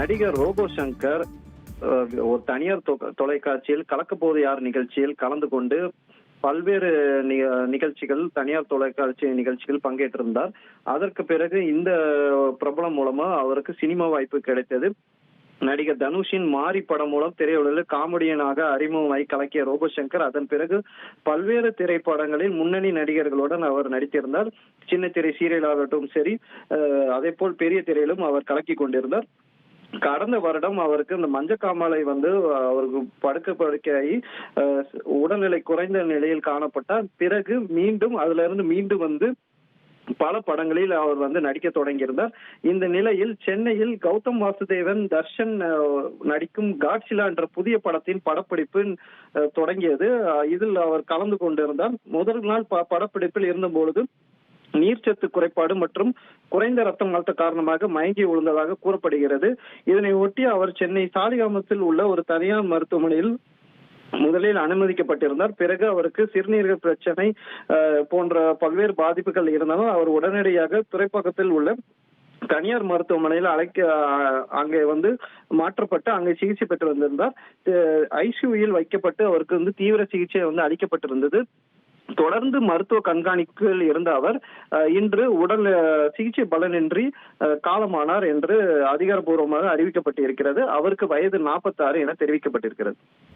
நடிகர் ரோபோ சங்கர் ஒரு தனியார் தொலைக்காட்சியில் கலக்கப்போவது யார் நிகழ்ச்சியில் கலந்து கொண்டு பல்வேறு நிகழ்ச்சிகள், தனியார் தொலைக்காட்சி நிகழ்ச்சிகள் பங்கேற்றிருந்தார். அதற்கு பிறகு இந்த பிரபலம் மூலமா அவருக்கு சினிமா வாய்ப்பு கிடைத்தது. நடிகர் தனுஷின் மாரி படம் மூலம் திரையுலகில் காமெடியனாக அறிமுகமாகி கலக்கிய ரோபோ சங்கர் அதன் பிறகு பல்வேறு திரைப்படங்களில் முன்னணி நடிகர்களுடன் அவர் நடித்திருந்தார். சின்ன திரை சீரியல் ஆகட்டும் சரி, அதே போல் பெரிய திரையிலும் அவர் கலக்கி கொண்டிருந்தார். கடந்த வருடம் அவருக்கு இந்த மஞ்சக்காமாலை வந்து அவருக்கு படுக்கையாகி உடல்நிலை குறைந்த நிலையில் காணப்பட்டார். பிறகு அதுல இருந்து மீண்டும் வந்து பல படங்களில் அவர் வந்து நடிக்க தொடங்கியிருந்தார். இந்த நிலையில் சென்னையில் கௌதம் வாசுதேவன், தர்ஷன் நடிக்கும் காட்சிலா என்ற புதிய படத்தின் படப்பிடிப்பு தொடங்கியது. இதில் அவர் கலந்து கொண்டிருந்தார். முதல் நாள் படப்பிடிப்பில் இருந்தபொழுது நீர்ச்சத்து குறைபாடு மற்றும் குறைந்த ரத்தம் அழுத்த காரணமாக மயங்கி விழுந்ததாக கூறப்படுகிறது. இதனை ஒட்டி அவர் சென்னை சாலிகிராமத்தில் உள்ள ஒரு தனியார் மருத்துவமனையில் முதலில் அனுமதிக்கப்பட்டிருந்தார். பிறகு அவருக்கு சிறுநீரக பிரச்சனை போன்ற பல்வேறு பாதிப்புகள் இருந்தாலும் அவர் உடனடியாக துறைப்பாக்கத்தில் உள்ள தனியார் மருத்துவமனையில் அங்கே வந்து மாற்றப்பட்டு அங்கே சிகிச்சை பெற்று வந்திருந்தார். ஐசியூவில் வைக்கப்பட்டு அவருக்கு வந்து தீவிர சிகிச்சை வந்து அளிக்கப்பட்டிருந்தது. தொடர்ந்து மருத்துவ கண்காணிப்பில் இருந்த அவர் இன்று உடல் சிகிச்சை பலனின்றி காலமானார் என்று அதிகாரப்பூர்வமாக அறிவிக்கப்பட்டிருக்கிறது. அவருக்கு வயது 46 என தெரிவிக்கப்பட்டிருக்கிறது.